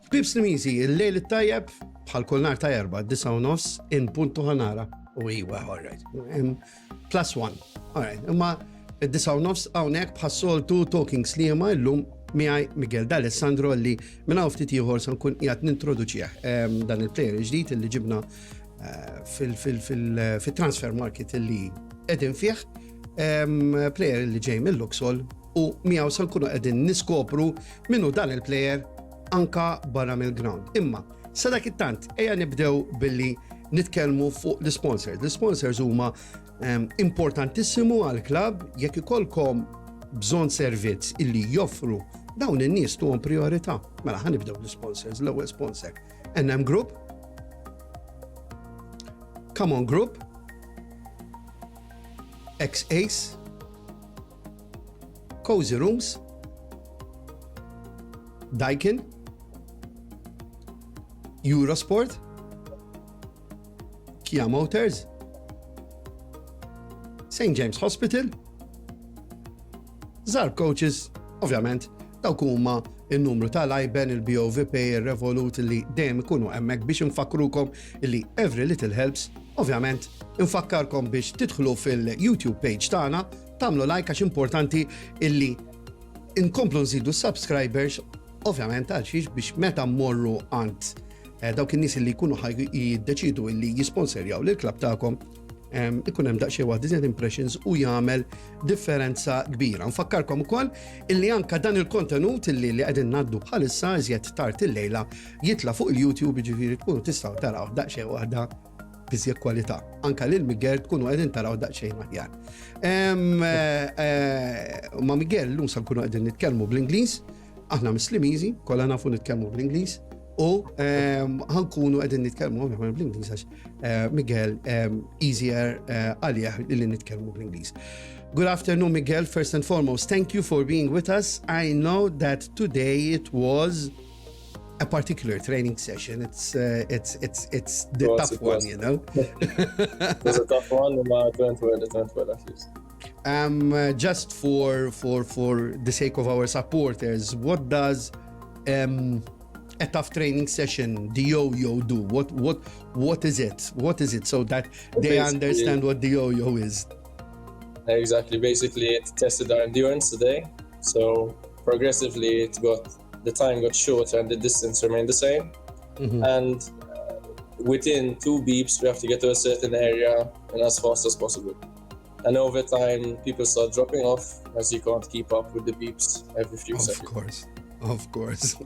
Bibs Nimizi, il-lejl it-tajjeb bħal kull nar ta' erba' 9:30 in puntu ħanara. U iwa, all right. +1. All right. Imma id-9:30 hawnhekk bħas-soltu Talking Sliema llum miegħi Miguel D'Alessandro li minn hawn ftit ieħor se nkun qiegħed nintroduċih dan il-plejer ġdid illi ġibna fil-transfer market illi qegħdin fih. Plejer li ġej mill-Luxol u miegħu se nkunu qegħdin niskopru minnu dan il-plejer anka barra mill-ground. Imma sa dak it-tant ejja nibdew billi nitkellmu fuq l-sponsors. L-sponsors huma importantissimu għall-klabb jekk ikollkom bżonn servizz illi joffru dawn in-nies tuhom priorità. Mela ħanibdew l-sponsors, l-ewwel sponsor. NM Group, Come On Group, X-Ace, Cozy Rooms, Daikin, Eurosport, Kia Motors, St. James Hospital, Zarb Coaches, ovvjament, dawk huma il-numru tal-IBAN, il-BOVP, il-Revolut li dejjem ikunu hemmhekk biex infakkrukom illi every little helps. Ovvjament, infakkarkom biex tidħlu fil-YouTube page tagħna, tagħmlu like għax importanti illi inkomplu nżidu subscribers, ovvjament għal xiex biex meta mmorru għand dawk in-nies illi jkunu jiddeċidu illi jisponsorjaw lill-klabb tagħkom ikun hemm daqsxejn waħda impressions u jagħmel differenza kbira. Nfakkarkom ukoll illi anke dan il-kontenut illi qegħdin ngħaddu bħalissa iżjed tard il-lejla jitla' fuq il-YouTube jiġifieri tkunu tistgħu taraw daqsxejn waħda biżjed kwalità. Anke lil Miguel tkunu qegħdin taraw daqsxejn aħjar. Ma Miguel llum se nkunu qegħdin nitkellmu bl-Ingliż, aħna Mislimiżi, kollha nafu nitkellmu bl-Ingliż. U ħankunu għedin nitkellmu bl-Ingliż għax Miguel easier għalih li nitkellmu bl-Ingliż. Good afternoon, Miguel. First and foremost, thank you for being with us. I know that today it was a particular training session. It's the tough one, you know. It was a tough one, but it went well at least. Just for the sake of our supporters, what does a tough training session, the yo-yo do? What is it? What is it so that they understand what the yo-yo is? Exactly. Basically, it tested our endurance today. So progressively, the time got shorter and the distance remained the same. Mm-hmm. And within 2 beeps, we have to get to a certain area and as fast as possible. And over time, people start dropping off as you can't keep up with the beeps every few seconds. Of course.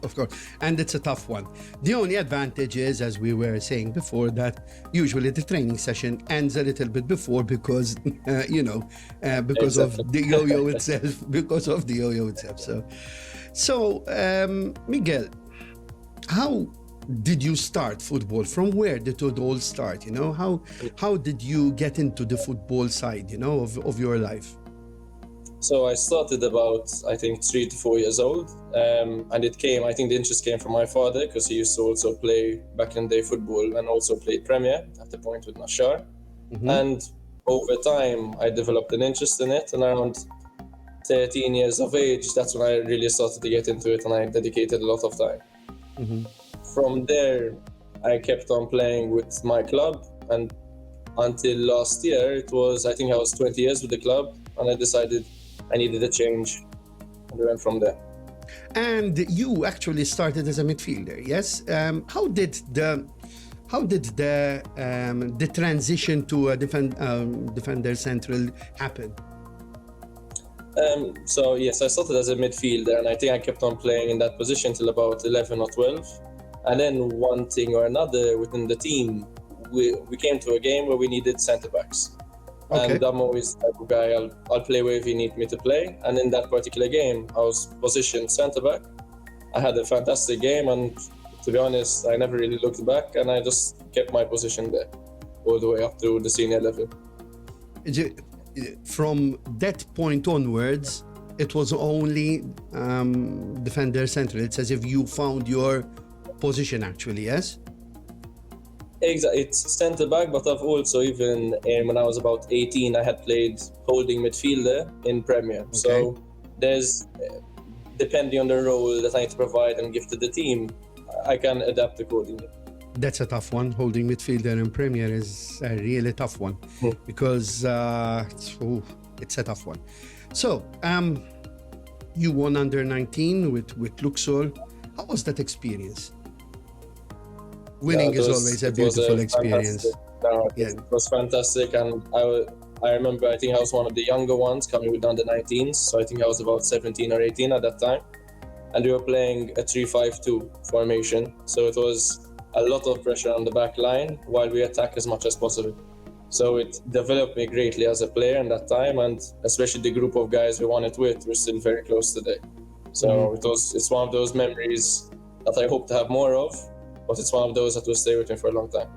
And it's a tough one. The only advantage is, as we were saying before, that usually the training session ends a little bit before because, because of the yo-yo itself. So, Miguel, how did you start football? From where did it all start? How did you get into the football side, of your life? So I started about, I think, 3 to 4 years old. And the interest came from my father because he used to also play back in the day football and also played Premier at the point with Nashar. Mm-hmm. And over time, I developed an interest in it. And around 13 years of age, that's when I really started to get into it and I dedicated a lot of time. Mm-hmm. From there, I kept on playing with my club. And until last year, I was 20 years with the club. And I decided I needed a change, and we went from there. And you actually started as a midfielder, yes? How did the transition to a defender central happen? So yes, I started as a midfielder, and I think I kept on playing in that position till about 11 or 12. And then one thing or another within the team, we came to a game where we needed centre backs. Okay. And I'm always the type of guy, I'll play wherever you need me to play. And in that particular game, I was positioned centre-back. I had a fantastic game, and to be honest, I never really looked back, and I just kept my position there all the way up to the senior level. From that point onwards, it was only defender central. It's as if you found your position actually, yes? Exactly, it's centre back, but I've also even when I was about 18, I had played holding midfielder in Premier. Okay. So there's, depending on the role that I need to provide and give to the team, I can adapt accordingly. That's a tough one. Holding midfielder in Premier is a really tough one because it's a tough one. So, you won under 19 with Luxor. How was that experience? Winning is always a beautiful experience. It was fantastic, and I remember, I think I was one of the younger ones coming with under 19s, so I think I was about 17 or 18 at that time, and we were playing a 3-5-2 formation, so it was a lot of pressure on the back line while we attack as much as possible. So it developed me greatly as a player in that time, and especially the group of guys we won it with, we're still very close today. So it's one of those memories that I hope to have more of, but it's one of those that will stay with me for a long time.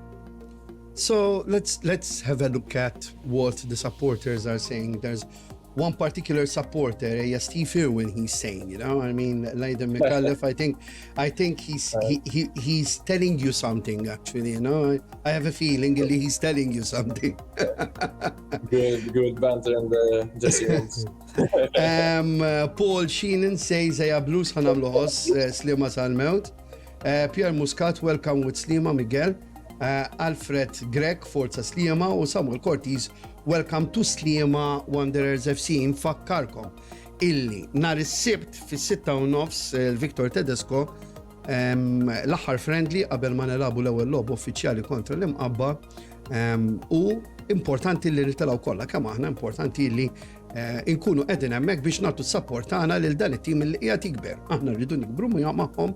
So let's have a look at what the supporters are saying. There's one particular supporter, Steve Irwin, he's saying, you know, I mean, Laiden McAuliffe, I think he's telling you something, actually, you know. I have a feeling he's telling you something. Good banter in the dressing rooms. Paul Sheenan says, "Eja Blues ħanamlu ħoss Sliema sal-mewt." Pierre Muscat, welcome with Sliema, Miguel. Alfred Grek, Forza Sliema, u Samuel Cortis, welcome to Sliema Wanderers FC. Infakkarkom illi nar is-sibt fis-6:30 il-Victor Tedesco l-aħħar friendly qabel ma nilagħbu l-ewwel logħba uffiċjali kontra l-imqabba u importanti li nitilgħu kollha kemm aħna importanti li nkunu qegħdin hemmhekk biex nagħtu s-support tagħna lil dan it-tim li qiegħed jikber. Aħna rridu nikbru magħhom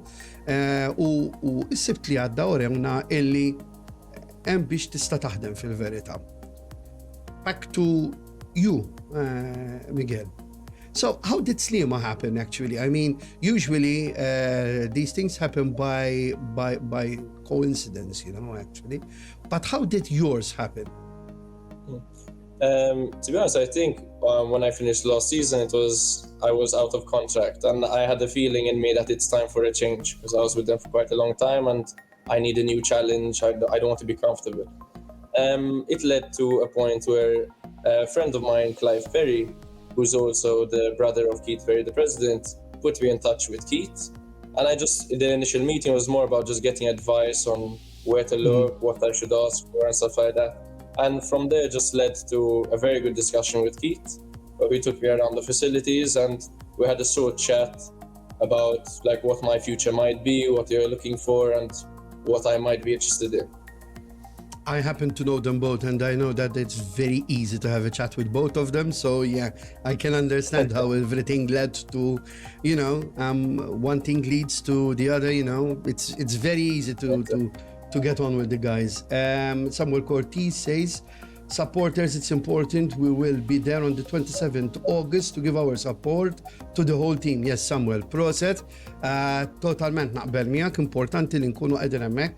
u s-sibt li għadda orewna illi hemm biex tista' taħdem fil-verità. Back to you, Miguel. So how did Sliema happen actually? I mean, usually these things happen by coincidence, you know, actually. But how did yours happen? To be honest, I think when I finished last season, I was out of contract, and I had a feeling in me that it's time for a change because I was with them for quite a long time and I need a new challenge. I don't want to be comfortable. It led to a point where a friend of mine, Clive Perry, who's also the brother of Keith Perry, the president, put me in touch with Keith. And the initial meeting was more about just getting advice on where to look, what I should ask for and stuff like that. And from there just led to a very good discussion with Keith, where we took me around the facilities and we had a short chat about like what my future might be, what you're looking for and what I might be interested in. I happen to know them both, and I know that it's very easy to have a chat with both of them. So yeah, I can understand how everything led to, you know, one thing leads to the other. You know, it's very easy to get on with the guys. Samuel Cortis says, supporters, it's important. We will be there on the 27th August to give our support to the whole team. Yes, Samuel, proset. Totalment naqbel miegħek, importanti li nkunu qegħdin hemmhekk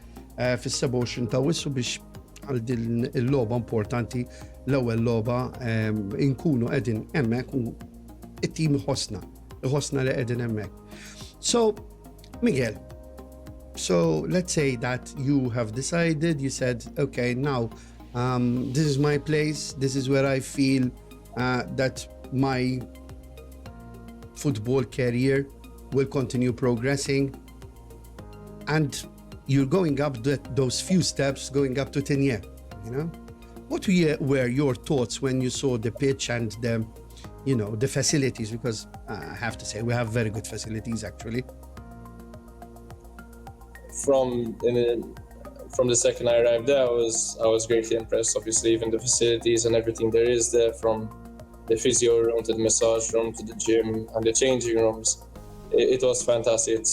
fis-27 ta' Wissu biex għal din il-logħba importanti, l-ewwel logħba nkunu qegħdin hemmhekk u it-tim iħossna li qegħdin hemmhekk. So, Miguel, so let's say that you have decided, you said, okay, now this is my place, this is where I feel that my football career will continue progressing, and you're going up those few steps, going up to 10 years, you know? What were your thoughts when you saw the pitch and the, you know, the facilities? Because I have to say, we have very good facilities, actually. From the second I arrived there, I was greatly impressed. Obviously, even the facilities and everything there is there, from the physio room to the massage room to the gym and the changing rooms. It was fantastic.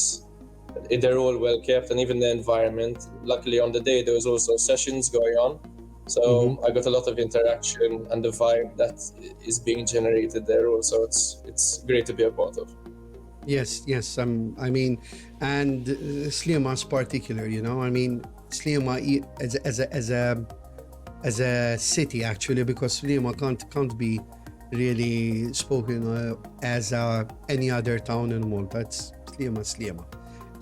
They're all well kept, and even the environment. Luckily, on the day there was also sessions going on, so I got a lot of interaction and the vibe that is being generated there. Also, it's great to be a part of. Yes. I mean, and Sliema's particular, you know. I mean, Sliema as a city actually, because Sliema can't be really spoken as any other town in Malta. It's Sliema.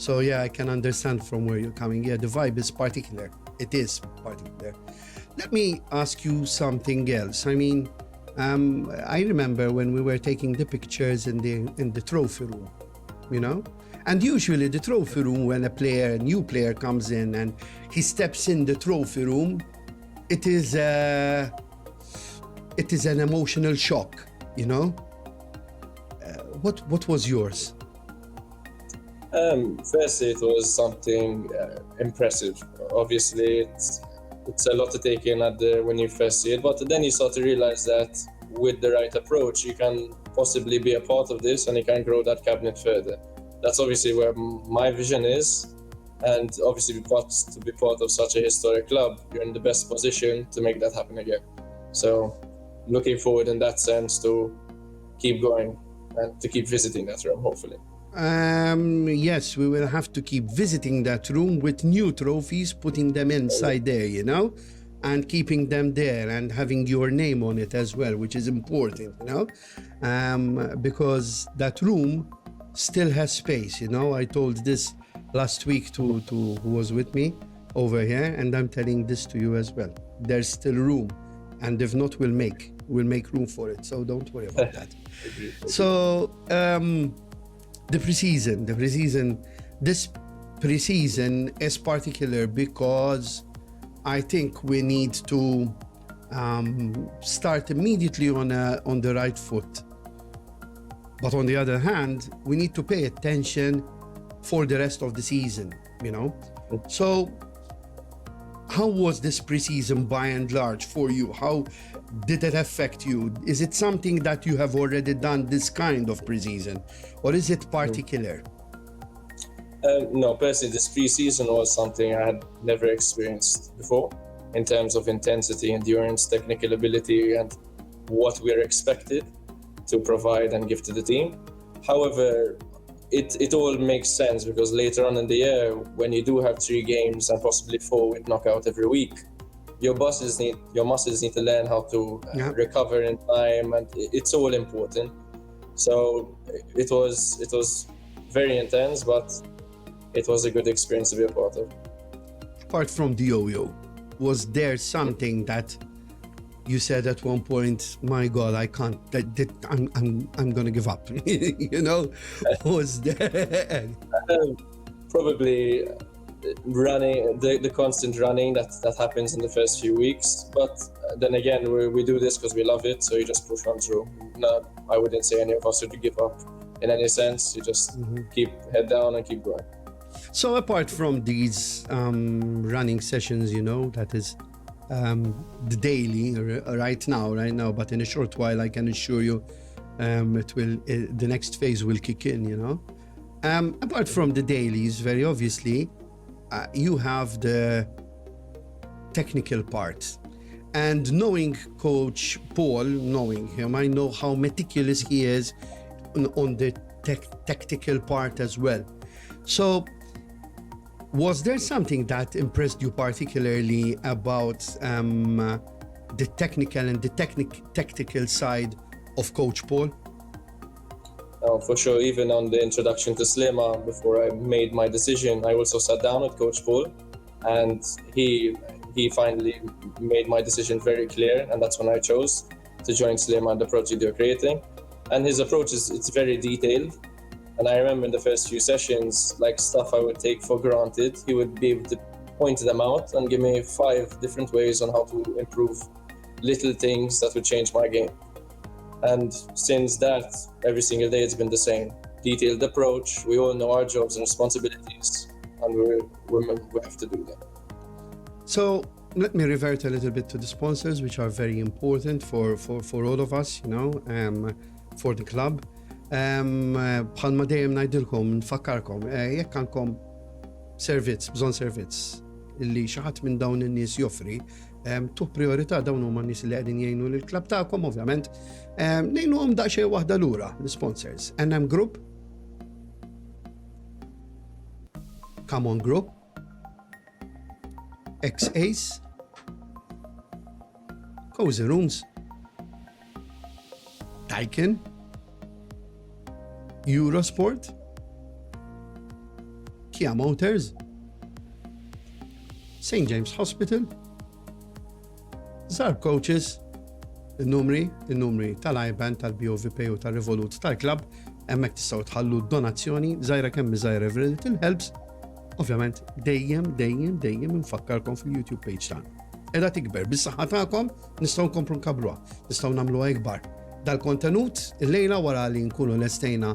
So yeah, I can understand from where you're coming. Yeah, the vibe is particular. It is particular. Let me ask you something else. I mean, I remember when we were taking the pictures in the trophy room, you know, And usually the trophy room, when a new player comes in and he steps in the trophy room, it is an emotional shock, you know? What was yours? Firstly, it was something impressive. Obviously, it's a lot to take in when you first see it, but then you start to realize that with the right approach, you can possibly be a part of this and you can grow that cabinet further. That's obviously where my vision is, and obviously to be part of such a historic club, you're in the best position to make that happen again. So looking forward in that sense to keep going and to keep visiting that room, hopefully. Yes, we will have to keep visiting that room with new trophies, putting them inside there, you know, and keeping them there and having your name on it as well, which is important, you know, because that room still has space, you know. I told this last week to who was with me over here, and I'm telling this to you as well. There's still room, and if not, we'll make room for it. So don't worry about that. So this preseason is particular because I think we need to start immediately on the right foot. But on the other hand, we need to pay attention for the rest of the season, you know? So how was this preseason by and large for you? How did it affect you? Is it something that you have already done, this kind of preseason, or is it particular? No, personally, this preseason was something I had never experienced before in terms of intensity, endurance, technical ability, and what we're expected to provide and give to the team. However, it all makes sense because later on in the year, when you do have 3 games and possibly 4 with knockout every week, your muscles need to learn how to recover in time, and it's all important. So it was very intense, but it was a good experience to be a part of. Apart from the yo-yo, was there something that you said at one point, my God, I can't, I'm gonna give up, you know? Was there? Probably running, the constant running that happens in the first few weeks. But then again, we do this because we love it, so you just push on through. No, I wouldn't say any of us would give up in any sense. You just keep head down and keep going. So apart from these running sessions, you know, that is the daily right now, but in a short while, I can assure you, the next phase will kick in, you know. Apart from the dailies, very obviously, you have the technical part. And knowing Coach Paul, knowing him, I know how meticulous he is on the tactical part as well. So was there something that impressed you particularly about the technical and the tactical side of Coach Paul? For sure, even on the introduction to Sliema, before I made my decision, I also sat down with Coach Paul, and he finally made my decision very clear, and that's when I chose to join Sliema and the project they're creating. And his approach it's very detailed. And I remember in the first few sessions, like stuff I would take for granted, he would be able to point them out and give me 5 different ways on how to improve little things that would change my game. And since that, every single day it's been the same. Detailed approach, we all know our jobs and responsibilities, and we have to do them. So let me revert a little bit to the sponsors, which are very important for all of us, you know, for the club. Bħalma dejjem ngħidilkom, nfakkarkom, jekk għandkom bżonn servizz illi xi ħadd minn dawn in-nies joffri, tuħ priorità dawn huma n-nies li qegħdin jgħinu lill-klabb tagħkom ovvjament, ngħinuhom daqsxejn waħda lura l-sponsors. NM Group, Come On Group, X-Ace, Cozy Rooms, Daikin, Eurosport, Kia Motors, St. James Hospital, Zar Coaches, il-numri tal-IBAN, tal-BOVP u tal-Revolut tal-Club hemmhekk tistgħu tħallu donazzjoni żgħira kemm żgħira every little helps. Ovvjament dejjem infakkarkom fil-YouTube page tagħna. Edha tikber, bis-saħħa tagħkom nistgħu nkomplu nkabruha, nistgħu nagħmluha ikbar. Dal-kontenut il-lejla wara li nkunu lestejna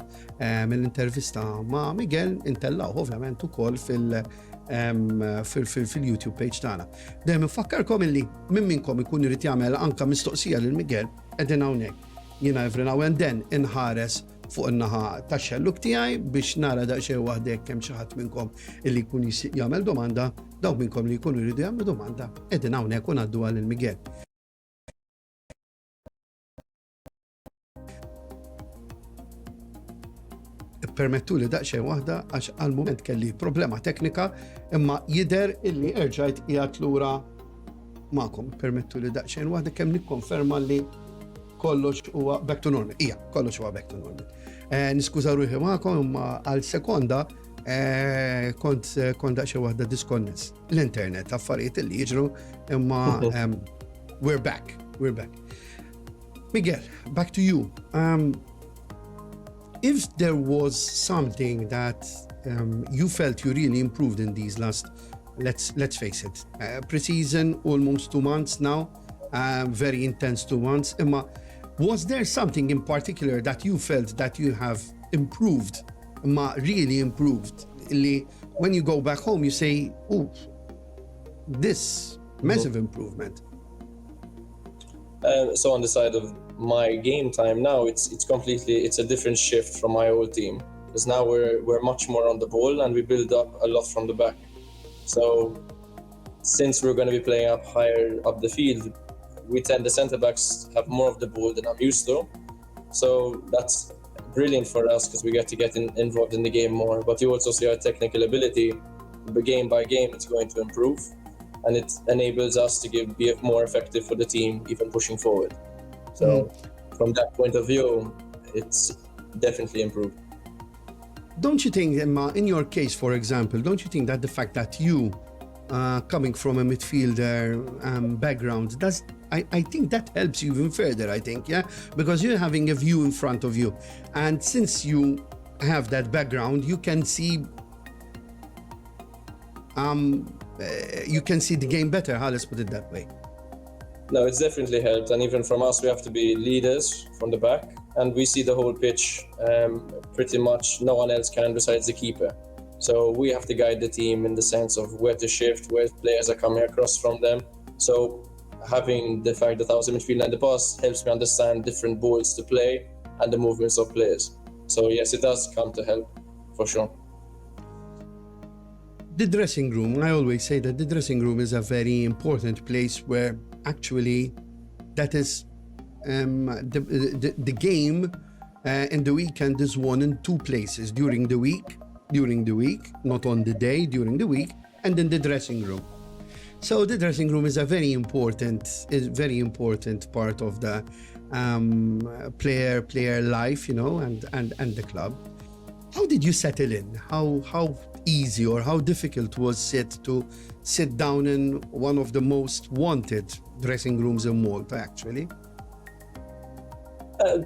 mill-intervista ma' Miguel intellaw ovvjament ukoll fil-YouTube page tagħna. Dejjem infakkarkom illi minn minnkom ikun irid jagħmel anke mistoqsija lil Miguel qegħdin hawnhekk. Jiena every now and then inħares fuq in-naħa tax-xelluk tiegħi biex nara daqsxejn waħdek kemm xi ħadd minnkom illi jkun jagħmel domanda, dawk minnkom li jkunu jridu jagħmlu domanda qegħdin hawnhekk u ngħadduha lil Miguel. Permettu li daqsxejn waħda għax għal-moment kelli problema teknika imma jidher illi erġajt qiegħed lura magħkom. Permettu li daqsxejn waħda kemm nikkonferma li kollox huwa back to normal. Kollox huwa back to normal. Niskuża ruħi magħkom imma għal sekonda kont daqsxejn waħda disconness. L-internet affarijiet li jiġru imma we're back. Miguel, back to you. If there was something that you felt you really improved in these last, let's face it, pre-season, almost 2 months now, very intense 2 months. Was there something in particular that you felt that you have improved, really improved? When you go back home, you say, "Oh, this massive improvement." So on the side of my game time now, it's a different shift from my old team, because now we're much more on the ball and we build up a lot from the back. So since we're going to be playing up higher up the field, the center backs have more of the ball than I'm used to. So that's brilliant for us because we get to get involved in the game more. But you also see our technical ability, game by game, it's going to improve. And it enables us to be more effective for the team, even pushing forward. So from that point of view, it's definitely improved. Don't you think, in your case, for example, don't you think that the fact that you, coming from a midfielder background, I think that helps you even further, I think, yeah? Because you're having a view in front of you. And since you have that background, you can see the game better, let's put it that way. No, it's definitely helped, and even from us, we have to be leaders from the back, and we see the whole pitch pretty much no one else can besides the keeper. So we have to guide the team in the sense of where to shift, where players are coming across from them. So having the fact that I was a midfielder in the past helps me understand different balls to play and the movements of players. So yes, it does come to help, for sure. The dressing room, I always say that the dressing room is a very important place where actually that is the game in the weekend is won in 2 places: during the week, not on the day, during the week, and in the dressing room. So the dressing room is a very important part of the player life, and the club. How did you settle in? How easy or how difficult was it to sit down in one of the most wanted dressing rooms in Malta, actually?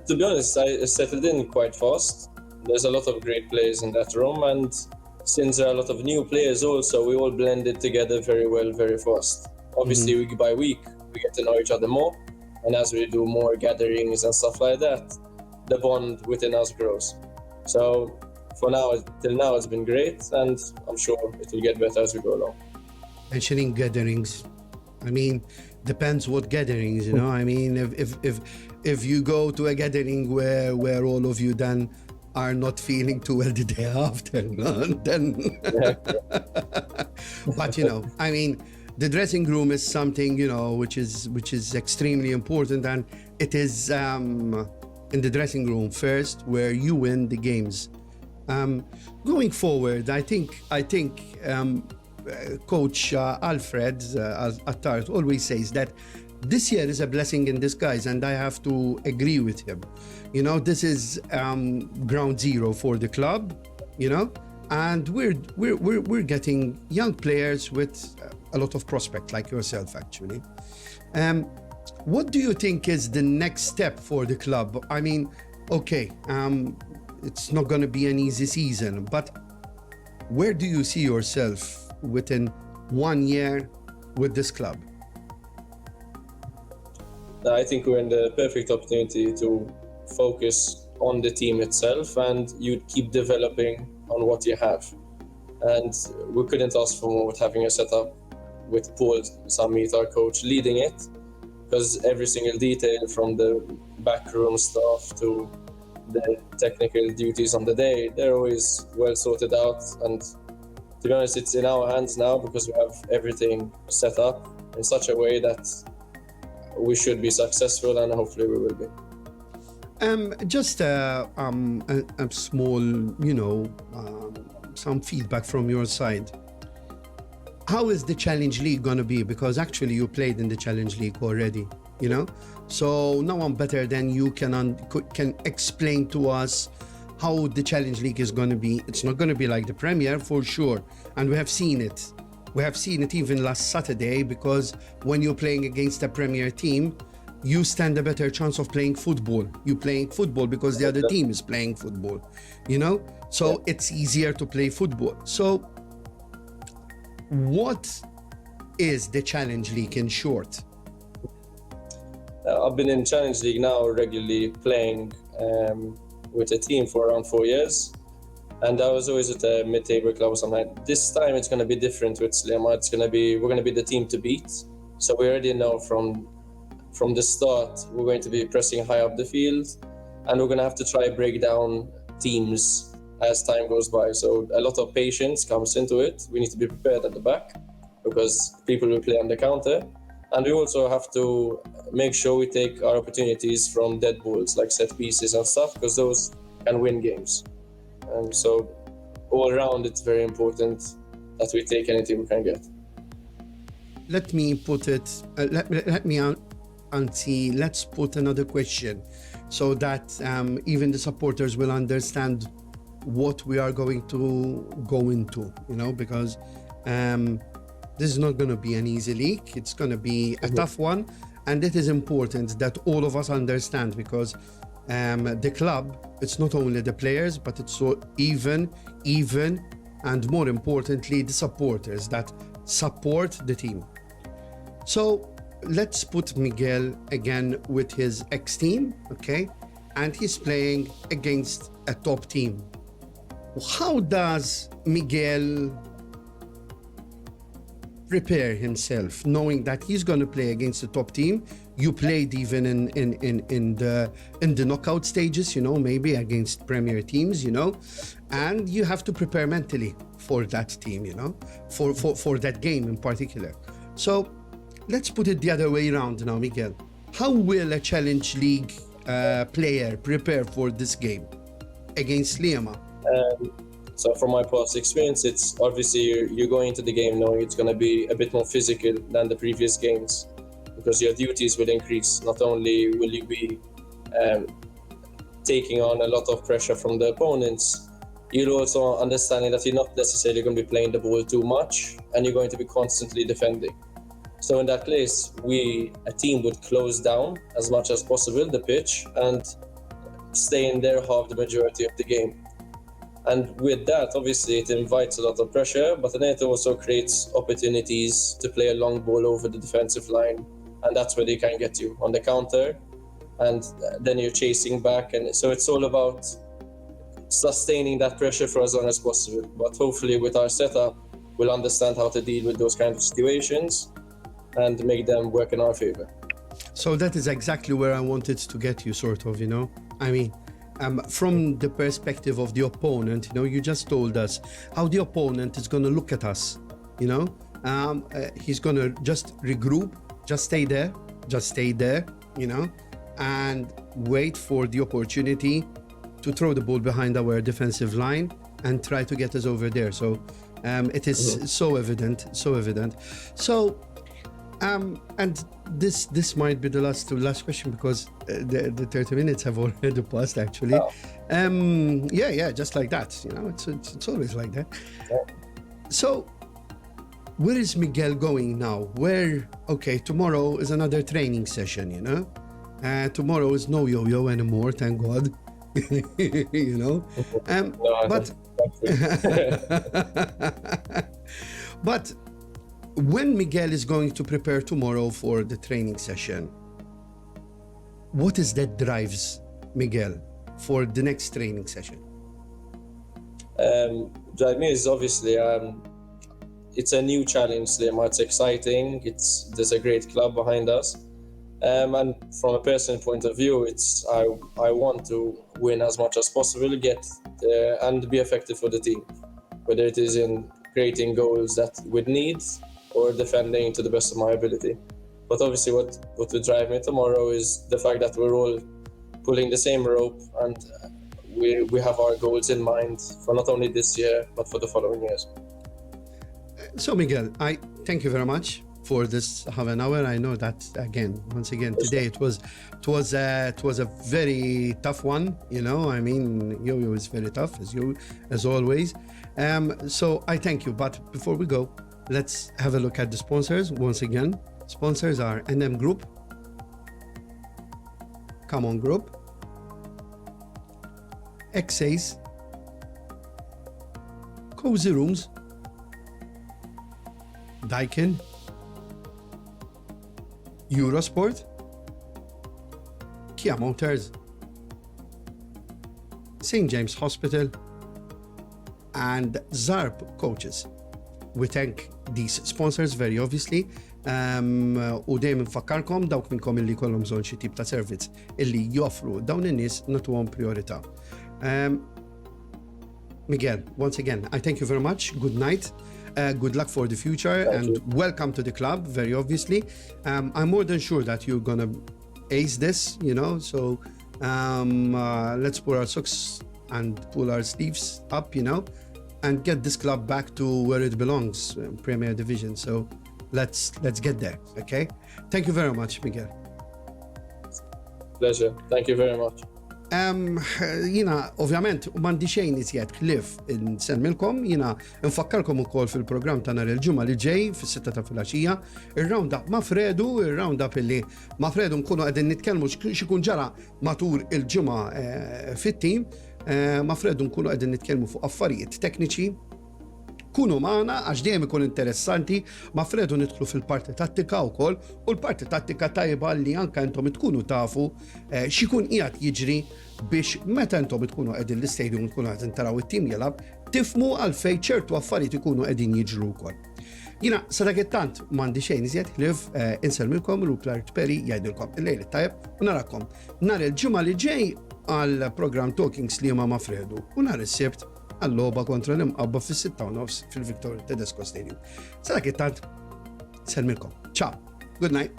To be honest, I settled in quite fast. There's a lot of great players in that room, and since there are a lot of new players also, we all blended together very well, very fast. Obviously, week by week, we get to know each other more, and as we do more gatherings and stuff like that, the bond within us grows. So for now, till now, it's been great, and I'm sure it will get better as we go along. Mentioning gatherings, I mean, depends what gatherings, I mean, if you go to a gathering where all of you then are not feeling too well the day after, then but I mean, the dressing room is something which is extremely important, and it is in the dressing room first where you win the games. Going forward, I think Coach Alfred Attard always says that this year is a blessing in disguise, and I have to agree with him. This is ground zero for the club, and we're getting young players with a lot of prospect, like yourself, actually. What do you think is the next step for the club? I mean, okay, it's not going to be an easy season, but where do you see yourself within 1 year with this club? I think we're in the perfect opportunity to focus on the team itself, and you keep developing on what you have. And we couldn't ask for more with having a setup with Paul Samit, our coach, leading it, because every single detail from the backroom staff to the technical duties on the day, they're always well sorted out. And to be honest, it's in our hands now because we have everything set up in such a way that we should be successful, and hopefully we will be. Just a small, some feedback from your side. How is the Challenge League going to be? Because actually you played in the Challenge League already, So no one better than you can explain to us how the Challenge League is going to be. It's not going to be like the Premier for sure. And we have seen it. We have seen it even last Saturday, because when you're playing against a Premier team, you stand a better chance of playing football. You're playing football because the other team is playing football, So it's easier to play football. So what is the Challenge League in short? I've been in Challenge League now regularly playing with a team for around 4 years. And I was always at a mid-table club or something. This time it's going to be different with Sliema. We're going to be the team to beat. So we already know from the start, we're going to be pressing high up the field, and we're going to have to try break down teams as time goes by. So a lot of patience comes into it. We need to be prepared at the back because people will play on the counter. And we also have to make sure we take our opportunities from dead balls, like set pieces and stuff, because those can win games. And so all around, it's very important that we take anything we can get. Let me put it, let's put another question so that even the supporters will understand what we are going to go into, because this is not going to be an easy league. It's going to be a tough one. And it is important that all of us understand, because the club, it's not only the players, but it's even and more importantly, the supporters that support the team. So let's put Miguel again with his ex-team, okay? And he's playing against a top team. How does Miguel prepare himself, knowing that he's going to play against the top team? You played even in the knockout stages, maybe against Premier teams, and you have to prepare mentally for that team, for that game in particular. So let's put it the other way around now, Miguel. How will a Challenge League player prepare for this game against Sliema? So from my past experience, it's obviously you're going into the game knowing it's going to be a bit more physical than the previous games, because your duties will increase. Not only will you be taking on a lot of pressure from the opponents, you're also understanding that you're not necessarily going to be playing the ball too much, and you're going to be constantly defending. So in that case, a team would close down as much as possible the pitch and stay in their half the majority of the game. And with that, obviously, it invites a lot of pressure, but then it also creates opportunities to play a long ball over the defensive line. And that's where they can get you on the counter. And then you're chasing back. And so it's all about sustaining that pressure for as long as possible. But hopefully with our setup, we'll understand how to deal with those kind of situations and make them work in our favor. So that is exactly where I wanted to get you, sort of, I mean, from the perspective of the opponent, you just told us how the opponent is going to look at us, he's going to just regroup, just stay there, and wait for the opportunity to throw the ball behind our defensive line and try to get us over there. So it is so evident. So and this might be the last question, because the 30 minutes have already passed, actually. Yeah, just like that. It's always like that. Yeah. So where is Miguel going now? Okay, tomorrow is another training session, tomorrow is no yo-yo anymore, thank God, you know. No, But not really. but when Miguel is going to prepare tomorrow for the training session, what is that drives Miguel for the next training session? Drive me is obviously it's a new challenge, Sliema. It's exciting. There's a great club behind us. And from a personal point of view, I want to win as much as possible, and be effective for the team, whether it is in creating goals that we need or defending to the best of my ability. But obviously what will drive me tomorrow is the fact that we're all pulling the same rope, and we have our goals in mind for not only this year, but for the following years. So Miguel, I thank you very much for this half an hour. I know that once again today it was a very tough one. You know, I mean, Yo-Yo is very tough as always. So I thank you. But before we go, let's have a look at the sponsors once again. Sponsors are NM Group, Come On Group, Xays, Cozy Rooms, Daikin, Eurosport, Kia Motors, St. James Hospital, and Zarp Coaches. We thank these sponsors very obviously. U dejjem nfakkarkom dawk minnkom illi kollhom bżonn xi tip ta' servizz illi joffru dawn in-nies nagħtuhom priorità. Miguel, once again, I thank you very much. Good night. Good luck for the future. Thank you. Welcome to the club, very obviously. I'm more than sure that you're going to ace this, you know, so let's pull our socks and pull our sleeves up, you know, and get this club back to where it belongs, Premier Division. So let's get there, okay? Thank you very much, Miguel. Pleasure. Thank you very much. Jina, ovvjament, mandi xejn iżjed ħlif nsemmilkom, jina nfakkarkom ukoll fil-programm ta' nhar il-ġimgħa li ġej fis-6 ta' filgħaxija, ir-round-up ma' Fredu, ir-round-up illi ma' Fredu nkunu qegħdin nitkellmu x'ikun ġara matul il-ġimgħa fit-tim, ma' Fredu nkunu qegħdin nitkellmu fuq affarijiet tekniċi. Kunu magħna għax dejjem ikun interessanti, ma' Fredu nidħlu fil-parti tattika wkoll, u l-parti tattika tajba li anke intom tkunu tafu x'ikun qiegħed jiġri biex meta intom tkunu qegħdin l-istadium tkunu qegħdin taraw it-tim jelab, tifhmu għalfejn ċertu affarijiet ikunu qegħdin jiġru wkoll. Jiena sa dak it-tant m'għandi xejn iżjed ħlief insellmilkom Ruplar Tperi jgħidilkom il-lejl tajjeb u narakom nhar il-ġimgħa li ġej għall programm Talking Sliema ma' Fredu u nhar is-Sibt għall-logħba kontra l-Imqabba fis-6:30 fil-Victor Tedesco Stadium. Sa dak it-tant, sellmilkom. Ciao. Good night.